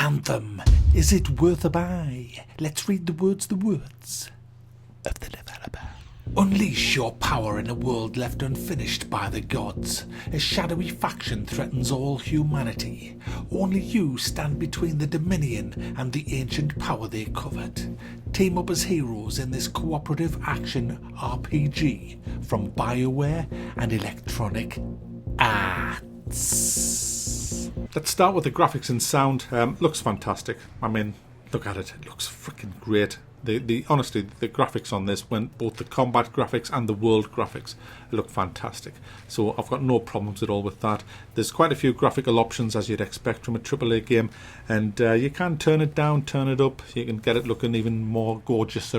Anthem. Is it worth a buy? Let's read the words of the developer. Unleash your power in a world left unfinished by the gods. A shadowy faction threatens all humanity. Only you stand between the Dominion and the ancient power they covet. Team up as heroes in this cooperative action RPG from BioWare and Electronic Arts. Let's start with the graphics and sound. Looks fantastic. I mean, look at it. It looks freaking great. Honestly, the graphics on this, when both the combat graphics and the world graphics, look fantastic. So I've got no problems at all with that. There's quite a few graphical options as you'd expect from a AAA game, and you can turn it down, turn it up. You can get it looking even more gorgeous.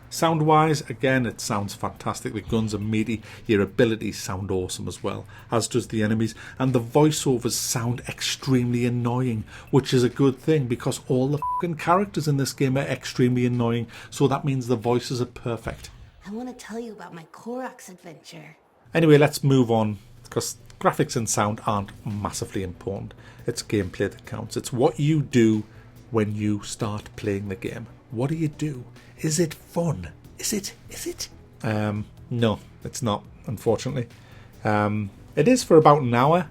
Sound-wise, again, it sounds fantastic. The guns are meaty. Your abilities sound awesome as well, as does the enemies. And the voiceovers sound extremely annoying, which is a good thing because all the fucking characters in this game are extremely annoying. So that means the voices are perfect. I want to tell you about my Koroks adventure. Anyway, let's move on because graphics and sound aren't massively important. It's gameplay that counts. It's what you do when you start playing the game. What do you do? Is it fun? Is it? No, it's not, unfortunately. It is for about an hour,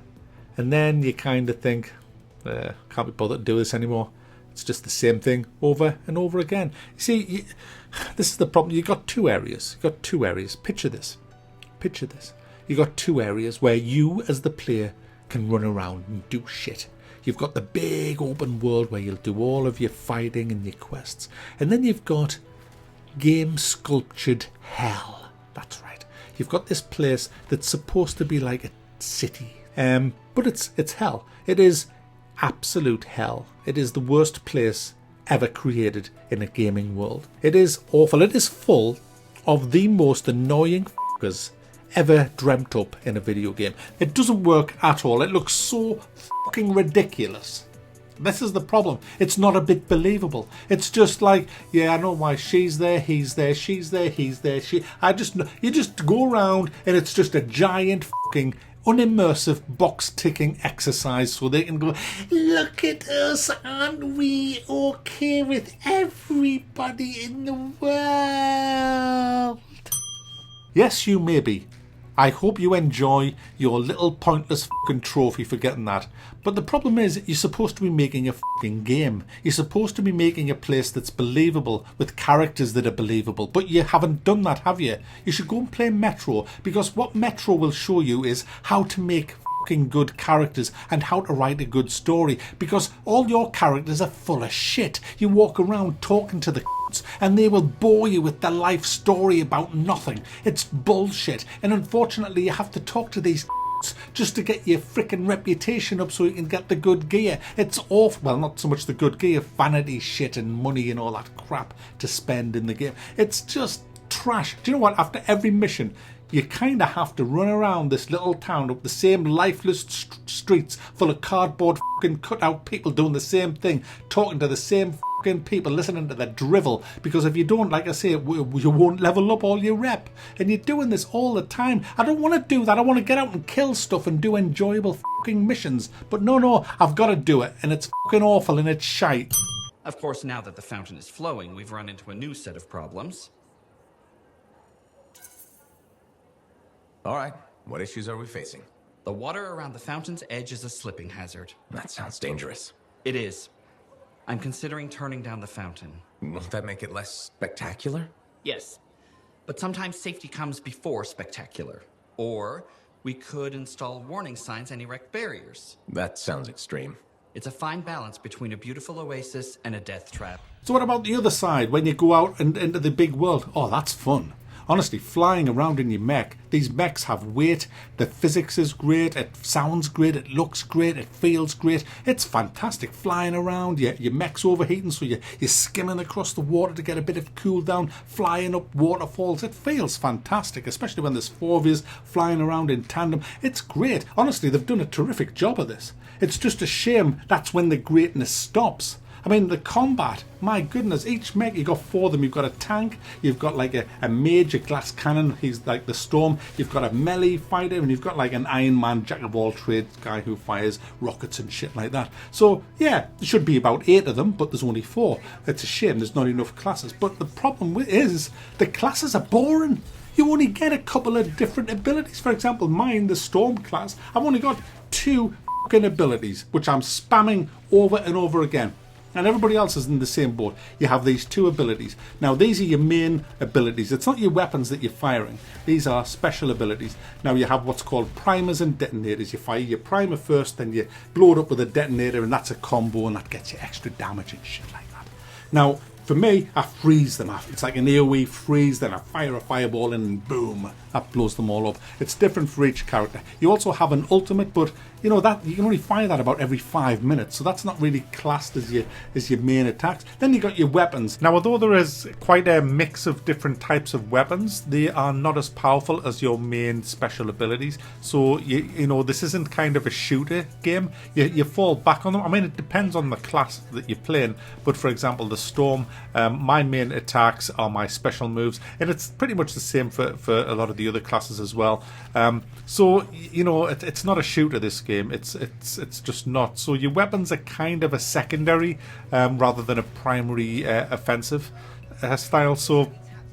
and then you kind of think, can't be bothered to do this anymore. It's just the same thing over and over again. You see, this is the problem. You've got two areas. Picture this. You've got two areas where you, as the player, can run around and do shit. You've got the big open world where you'll do all of your fighting and your quests. And then you've got game sculptured hell. That's right. You've got this place that's supposed to be like a city. But it's hell. It is absolute hell. It is the worst place ever created in a gaming world. It is awful. It is full of the most annoying fuckers ever dreamt up in a video game. It doesn't work at all. It looks so fucking ridiculous. This is the problem. It's not a bit believable. It's just like, yeah, I know why she's there, he's there, she's there, he's there, you just go around and it's just a giant fucking unimmersive box ticking exercise so they can go, look at us, aren't we okay with everybody in the world? Yes, you may be. I hope you enjoy your little pointless fucking trophy for getting that. But the problem is, you're supposed to be making a fucking game. You're supposed to be making a place that's believable, with characters that are believable. But you haven't done that, have you? You should go and play Metro, because what Metro will show you is how to make fucking good characters and how to write a good story. Because all your characters are full of shit. You walk around talking to the and they will bore you with their life story about nothing. It's bullshit. And unfortunately, you have to talk to these just to get your freaking reputation up so you can get the good gear. It's awful. Well, not so much the good gear, vanity shit and money and all that crap to spend in the game. It's just trash. Do you know what? After every mission, you kind of have to run around this little town up the same lifeless streets full of cardboard fucking cutout people doing the same thing, talking to the same fucking people, listening to their drivel, because if you don't, like I say, you won't level up all your rep. And you're doing this all the time. I don't want to do that. I want to get out and kill stuff and do enjoyable fucking missions. But no, I've got to do it. And it's fucking awful and it's shite. Of course, now that the fountain is flowing, we've run into a new set of problems. All right, what issues are we facing? The water around the fountain's edge is a slipping hazard. That sounds dangerous. It is. I'm considering turning down the fountain. Won't that make it less spectacular? Yes, but sometimes safety comes before spectacular. Or we could install warning signs and erect barriers. That sounds extreme. It's a fine balance between a beautiful oasis and a death trap. So what about the other side, when you go out and into the big world? Oh, that's fun. Honestly, flying around in your mech, these mechs have weight, the physics is great, it sounds great, it looks great, it feels great. It's fantastic flying around, your mech's overheating, so you're skimming across the water to get a bit of cool down, flying up waterfalls. It feels fantastic, especially when there's four of you flying around in tandem. It's great. Honestly, they've done a terrific job of this. It's just a shame that's when the greatness stops. I mean, the combat, my goodness, each mech, you've got 4 of them. You've got a tank, you've got like a mage, a glass cannon, he's like the storm, you've got a melee fighter, and you've got like an Iron Man, jack of all trades guy who fires rockets and shit like that. So, yeah, there should be about 8 of them, but there's only 4. It's a shame there's not enough classes. But the problem is, the classes are boring. You only get a couple of different abilities. For example, mine, the Storm class, I've only got 2 fucking abilities, which I'm spamming over and over again. And everybody else is in the same boat. You have these 2 abilities. Now, these are your main abilities. It's not your weapons that you're firing. These are special abilities. Now, you have what's called primers and detonators. You fire your primer first, then you blow it up with a detonator, and that's a combo, and that gets you extra damage and shit like that. Now, for me, I freeze them off. It's like an AoE freeze, then I fire a fireball in and boom, that blows them all up. It's different for each character. You also have an ultimate, but you know that you can only fire that about every 5 minutes, so that's not really classed as your main attacks. Then you got your weapons. Now, although there is quite a mix of different types of weapons, they are not as powerful as your main special abilities. So you know, this isn't kind of a shooter game. You fall back on them. I mean, it depends on the class that you're playing. But for example, the Storm, my main attacks are my special moves, and it's pretty much the same for a lot of the other classes as well. So you know, it's not a shooter, this game. It's just not. So your weapons are kind of a secondary rather than a primary offensive style. So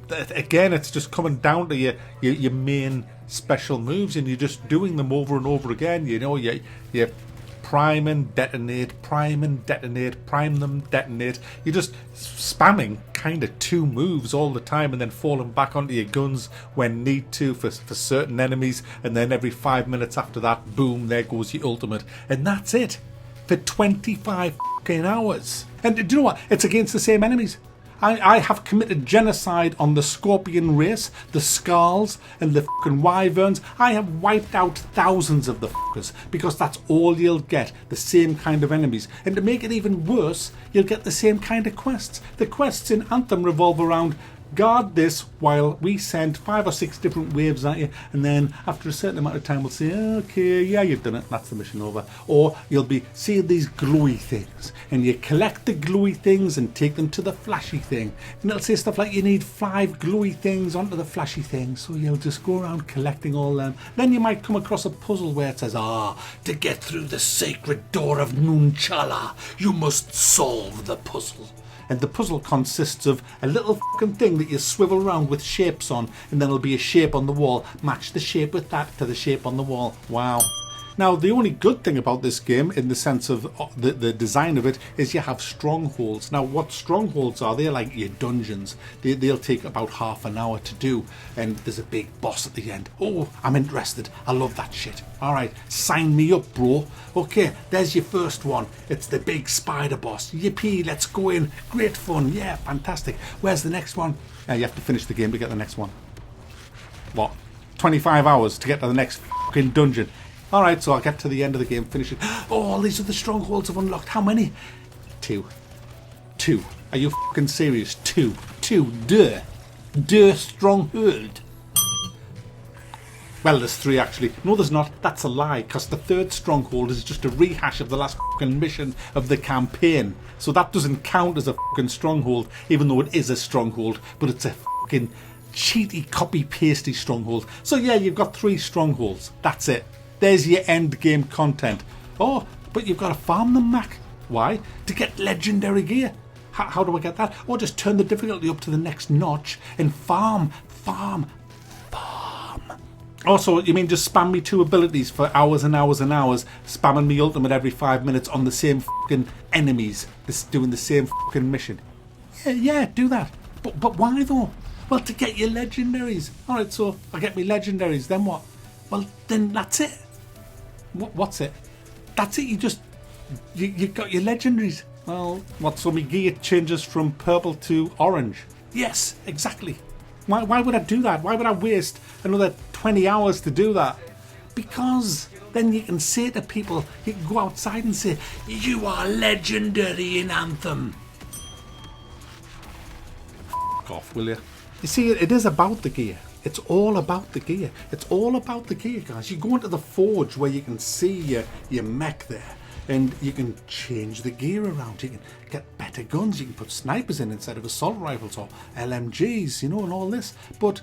again, it's just coming down to your main special moves, and you're just doing them over and over again. You know, you prime and detonate, prime and detonate, prime them, detonate. You're just spamming kind of 2 moves all the time, and then falling back onto your guns when need to for certain enemies, and then every 5 minutes after that, boom, there goes your ultimate. And that's it for 25 fucking hours. And do you know what? It's against the same enemies. I have committed genocide on the Scorpion race, the Skulls, and the fucking Wyverns. I have wiped out thousands of the fuckers because that's all you'll get, the same kind of enemies. And to make it even worse, you'll get the same kind of quests. The quests in Anthem revolve around guard this while we send 5 or 6 different waves at you, and then after a certain amount of time we'll say, okay, yeah, you've done it, that's the mission over. Or you'll be seeing these glowy things, and you collect the glowy things and take them to the flashy thing, and it'll say stuff like you need 5 glowy things onto the flashy thing, so you'll just go around collecting all them. Then you might come across a puzzle where it says, to get through the sacred door of Nunchala, you must solve the puzzle. And the puzzle consists of a little fucking thing that you swivel around with shapes on, and then there'll be a shape on the wall. Match the shape with that to the shape on the wall. Wow. Now, the only good thing about this game, in the sense of the design of it, is you have strongholds. Now, what strongholds are, they're like your dungeons. They'll take about half an hour to do, and there's a big boss at the end. Oh, I'm interested. I love that shit. All right, sign me up, bro. Okay, there's your first one. It's the big spider boss. Yippee, let's go in. Great fun. Yeah, fantastic. Where's the next one? You have to finish the game to get the next one. What? 25 hours to get to the next fucking dungeon. Alright, so I'll get to the end of the game, finish it. Oh, these are the strongholds I've unlocked. How many? 2. Are you fucking serious? 2. Duh, stronghold. Well, there's 3 actually. No, there's not. That's a lie, because the 3rd stronghold is just a rehash of the last fucking mission of the campaign. So that doesn't count as a fucking stronghold, even though it is a stronghold, but it's a fucking cheaty, copy-pasty stronghold. So yeah, you've got 3 strongholds. That's it. There's your end game content. Oh, but you've got to farm them, Mac. Why? To get legendary gear. How do I get that? Or just turn the difficulty up to the next notch and farm. Also, you mean just spam me 2 abilities for hours and hours and hours, spamming me ultimate every 5 minutes on the same fucking enemies, doing the same fucking mission? Yeah, do that. But why though? Well, to get your legendaries. Alright, so I get me legendaries, then what? Well, then that's it. What's it? That's it. You got your legendaries. Well, what? So my gear changes from purple to orange. Yes, exactly. Why would I do that? Why would I waste another 20 hours to do that? Because then you can say to people, you can go outside and say, you are legendary in Anthem. F*** off, will you? You see, it is about the gear. It's all about the gear. It's all about the gear, guys. You go into the forge where you can see your mech there, and you can change the gear around. You can get better better guns. You can put snipers in instead of assault rifles or LMGs, you know, and all this. But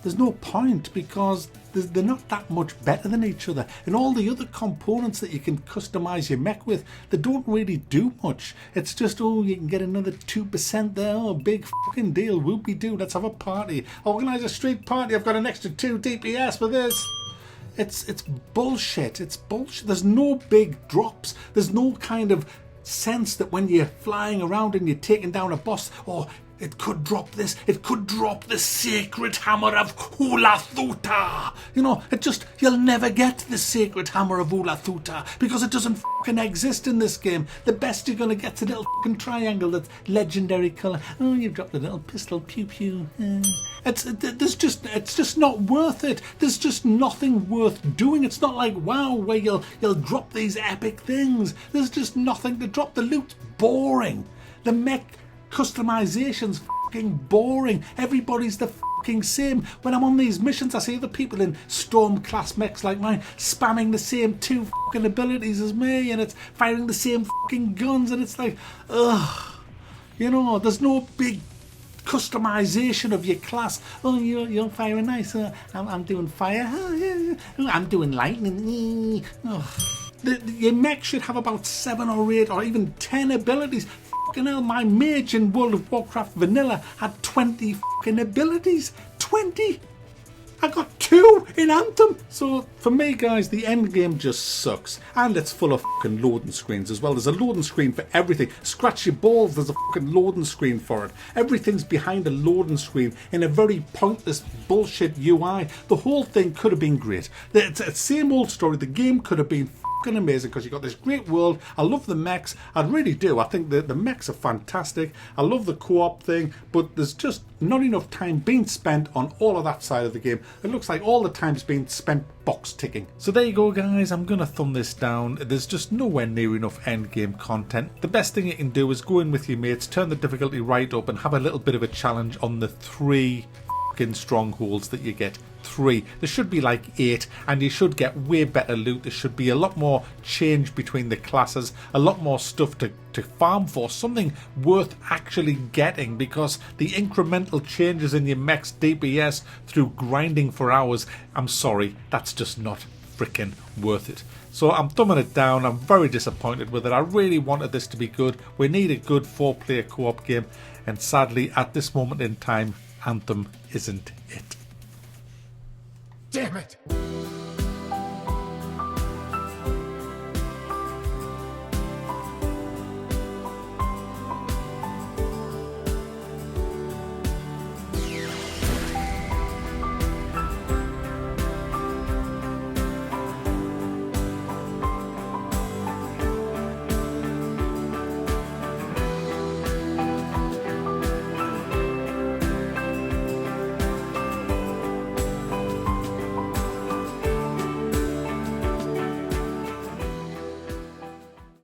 there's no point because they're not that much better than each other. And all the other components that you can customize your mech with, they don't really do much. It's just, oh, you can get another 2% there. Oh, big fucking deal. Whoopie-doo, let's have a party. Organize a street party. I've got an extra 2 DPS for this. It's bullshit. It's bullshit. There's no big drops. There's no kind of sense that when you're flying around and you're taking down a boss, or it could drop this, it could drop the sacred hammer of Ulathuta. You know, you'll never get the sacred hammer of Ulathuta because it doesn't fucking exist in this game. The best you're going to get is a little fucking triangle that's legendary colour. Oh, you've dropped a little pistol, pew pew. It's just not worth it. There's just nothing worth doing. It's not like WoW where you'll drop these epic things. There's just nothing to drop. The loot's boring. The mech customization's fucking boring. Everybody's the fucking same. When I'm on these missions, I see other people in storm class mechs like mine spamming the same 2 fucking abilities as me, and it's firing the same fucking guns, and it's like, ugh. You know, there's no big customization of your class. Oh, you're firing nice. I'm doing fire. Oh, yeah. I'm doing lightning. Your mech should have about 7 or 8 or even 10 abilities. Fucking hell, my mage in World of Warcraft Vanilla had 20 fucking abilities. 20! I got 2 in Anthem! So, for me, guys, the end game just sucks. And it's full of fucking loading screens as well. There's a loading screen for everything. Scratch your balls, there's a fucking loading screen for it. Everything's behind a loading screen in a very pointless bullshit UI. The whole thing could have been great. It's the same old story. The game could have been amazing because you got this great world. I love the mechs. I really do. I think the mechs are fantastic. I love the co-op thing, but there's just not enough time being spent on all of that side of the game. It looks like all the time's being spent box ticking. So there you go, guys. I'm gonna thumb this down. There's just nowhere near enough end game content. The best thing you can do is go in with your mates, turn the difficulty right up, and have a little bit of a challenge on the 3 fucking strongholds that you get. 3. There should be like 8, and you should get way better loot. There should be a lot more change between the classes, a lot more stuff to farm for, something worth actually getting, because the incremental changes in your mech's DPS through grinding for hours, I'm sorry, that's just not freaking worth it. So I'm thumbing it down. I'm very disappointed with it. I really wanted this to be good. We need a good 4-player co-op game, and sadly at this moment in time, Anthem isn't it. Damn it!